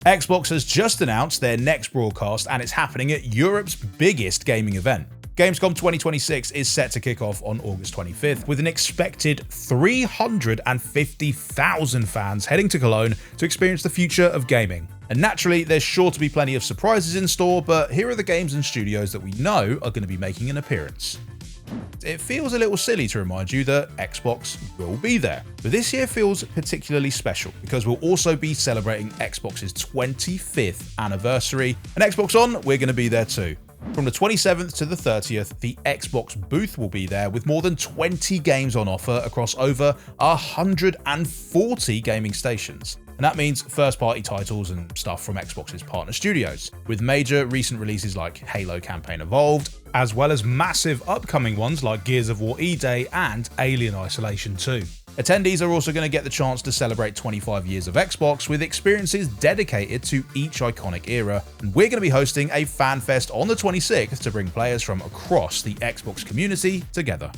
Xbox has just announced their next broadcast, and it's happening at Europe's biggest gaming event. Gamescom 2026 is set to kick off on August 25th, with an expected 350,000 fans heading to Cologne to experience the future of gaming. And naturally, there's sure to be plenty of surprises in store, but here are the games and studios that we know are going to be making an appearance. It feels a little silly to remind you that Xbox will be there, but this year feels particularly special because we'll also be celebrating Xbox's 25th anniversary, and Xbox On, we're going to be there too. From the 27th to the 30th, the Xbox booth will be there with more than 20 games on offer across over 140 gaming stations. And that means first-party titles and stuff from Xbox's partner studios, with major recent releases like Halo Campaign Evolved, as well as massive upcoming ones like Gears of War E-Day and Alien Isolation 2. Attendees are also going to get the chance to celebrate 25 years of Xbox with experiences dedicated to each iconic era, and we're going to be hosting a fan fest on the 26th to bring players from across the Xbox community together.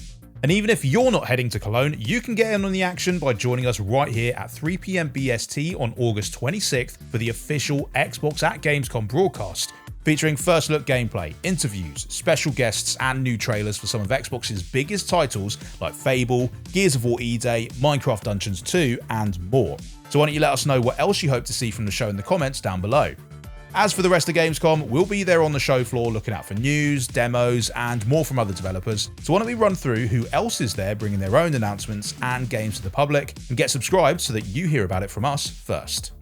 And even if you're not heading to Cologne, you can get in on the action by joining us right here at 3 PM BST on August 26th for the official Xbox at Gamescom broadcast, featuring first look gameplay, interviews, special guests, and new trailers for some of Xbox's biggest titles like Fable, Gears of War E-Day, Minecraft Dungeons 2, and more. So why don't you let us know what else you hope to see from the show in the comments down below. As for the rest of Gamescom, we'll be there on the show floor looking out for news, demos, and more from other developers. So why don't we run through who else is there bringing their own announcements and games to the public, and get subscribed so that you hear about it from us first.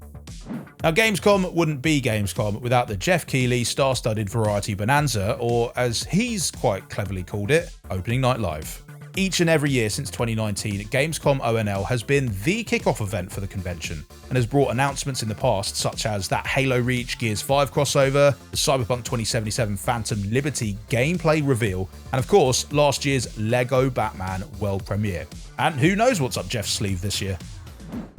Now, Gamescom wouldn't be Gamescom without the Jeff Keighley star-studded variety bonanza, or as he's quite cleverly called it, Opening Night Live. Each and every year since 2019, Gamescom ONL has been the kickoff event for the convention and has brought announcements in the past such as that Halo Reach Gears 5 crossover, the Cyberpunk 2077 Phantom Liberty gameplay reveal, and of course last year's LEGO Batman world premiere. And who knows what's up Jeff's sleeve this year.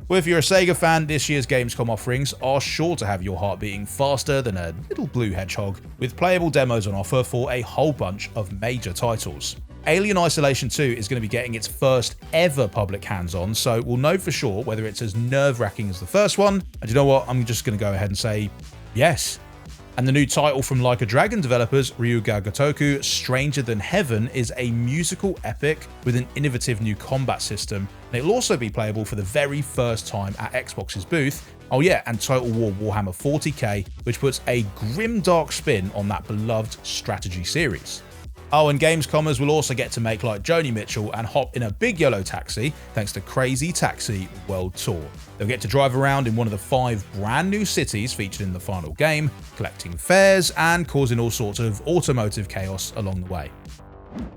Well, if you're a Sega fan, this year's Gamescom offerings are sure to have your heart beating faster than a little blue hedgehog, with playable demos on offer for a whole bunch of major titles. Alien Isolation 2 is going to be getting its first ever public hands-on, so we'll know for sure whether it's as nerve-wracking as the first one, and you know what, I'm just going to go ahead and say yes. And the new title from Like a Dragon developers, Ryuga Gotoku, Stranger Than Heaven, is a musical epic with an innovative new combat system, and it'll also be playable for the very first time at Xbox's booth. Oh yeah, and Total War Warhammer 40k, which puts a grimdark spin on that beloved strategy series. Oh, and Gamescommers will also get to make like Joni Mitchell and hop in a big yellow taxi thanks to Crazy Taxi World Tour. They'll get to drive around in one of the 5 brand new cities featured in the final game, collecting fares and causing all sorts of automotive chaos along the way.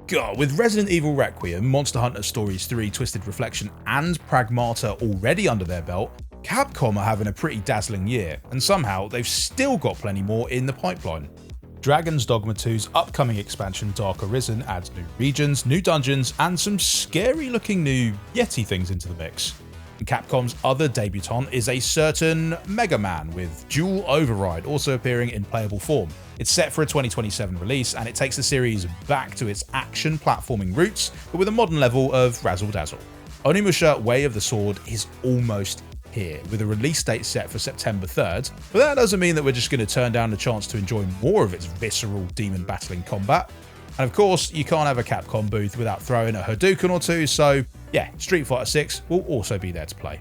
God, with Resident Evil Requiem, Monster Hunter Stories 3, Twisted Reflection, and Pragmata already under their belt, Capcom are having a pretty dazzling year, and somehow they've still got plenty more in the pipeline. Dragon's Dogma 2's upcoming expansion Dark Arisen adds new regions, new dungeons, and some scary looking new Yeti things into the mix. And Capcom's other debutant is a certain Mega Man with Dual Override also appearing in playable form. It's set for a 2027 release, and it takes the series back to its action platforming roots, but with a modern level of razzle-dazzle. Onimusha Way of the Sword is almost here, with a release date set for September 3rd, but that doesn't mean that we're just going to turn down the chance to enjoy more of its visceral demon battling combat. And of course, you can't have a Capcom booth without throwing a Hadouken or two, so yeah, Street Fighter 6 will also be there to play.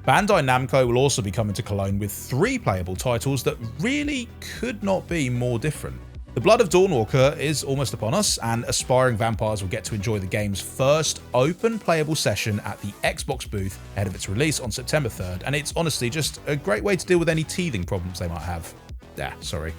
Bandai Namco will also be coming to Cologne with 3 playable titles that really could not be more different. The Blood of Dawnwalker is almost upon us, and aspiring vampires will get to enjoy the game's first open playable session at the Xbox booth ahead of its release on September 3rd, and it's honestly just a great way to deal with any teething problems they might have. Sorry.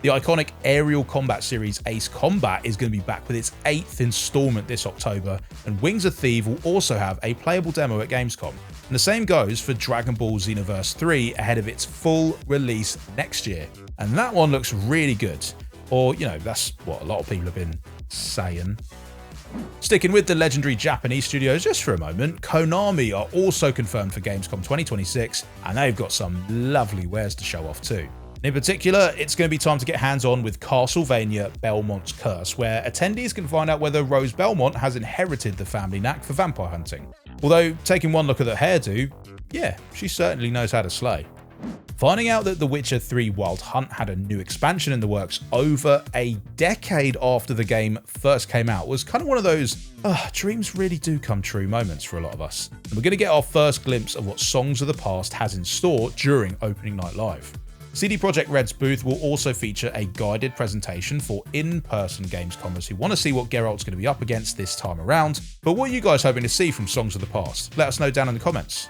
The iconic aerial combat series Ace Combat is going to be back with its 8th installment this October, and Wings of Thief will also have a playable demo at Gamescom. And the same goes for Dragon Ball Xenoverse 3 ahead of its full release next year. And that one looks really good. Or, you know, that's what a lot of people have been saying. Sticking with the legendary Japanese studios just for a moment, Konami are also confirmed for Gamescom 2026, and they've got some lovely wares to show off too. In particular, it's going to be time to get hands-on with Castlevania Belmont's Curse, where attendees can find out whether Rose Belmont has inherited the family knack for vampire hunting. Although, taking one look at her hairdo, yeah, she certainly knows how to slay. Finding out that The Witcher 3 Wild Hunt had a new expansion in the works over a decade after the game first came out was kind of one of those dreams really do come true moments for a lot of us. And we're going to get our first glimpse of what Songs of the Past has in store during opening night live. CD Projekt Red's booth will also feature a guided presentation for in-person gamescommers who want to see what Geralt's going to be up against this time around. But what are you guys hoping to see from Songs of the Past? Let us know down in the comments.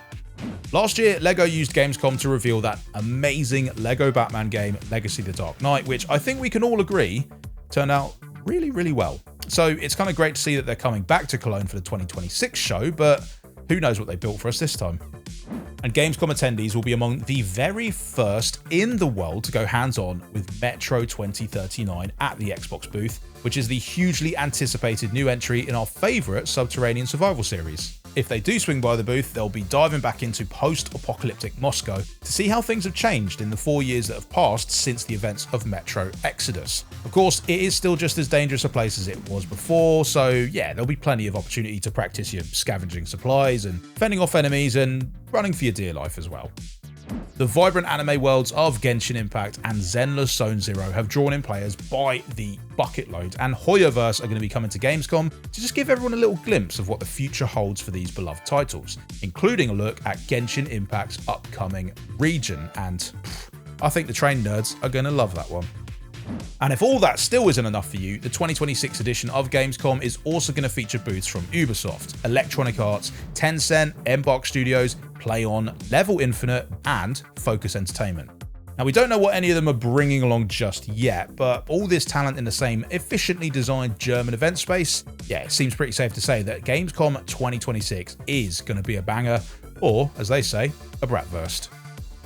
Last year, LEGO used Gamescom to reveal that amazing LEGO Batman game, Legacy: The Dark Knight, which I think we can all agree turned out really, really well. So it's kind of great to see that they're coming back to Cologne for the 2026 show, but who knows what they built for us this time. And Gamescom attendees will be among the very first in the world to go hands-on with Metro 2039 at the Xbox booth, which is the hugely anticipated new entry in our favourite subterranean survival series. If they do swing by the booth, they'll be diving back into post-apocalyptic Moscow to see how things have changed in the 4 years that have passed since the events of Metro Exodus. Of course, it is still just as dangerous a place as it was before, so yeah, there'll be plenty of opportunity to practice your scavenging supplies and fending off enemies and running for your dear life as well. The vibrant anime worlds of Genshin Impact and Zenless Zone Zero have drawn in players by the bucket load, and HoYoverse are going to be coming to Gamescom to just give everyone a little glimpse of what the future holds for these beloved titles, including a look at Genshin Impact's upcoming region, and I think the trained nerds are going to love that one. And if all that still isn't enough for you, the 2026 edition of Gamescom is also going to feature booths from Ubisoft, Electronic Arts, Tencent, Embark Studios, PlayOn, Level Infinite, and Focus Entertainment. Now, we don't know what any of them are bringing along just yet, but all this talent in the same efficiently designed German event space, yeah, it seems pretty safe to say that Gamescom 2026 is going to be a banger, or, as they say, a bratwurst.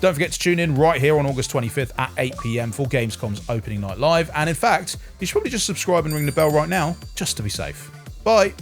Don't forget to tune in right here on August 25th at 8 PM for Gamescom's opening night live, and in fact, you should probably just subscribe and ring the bell right now, just to be safe. Bye!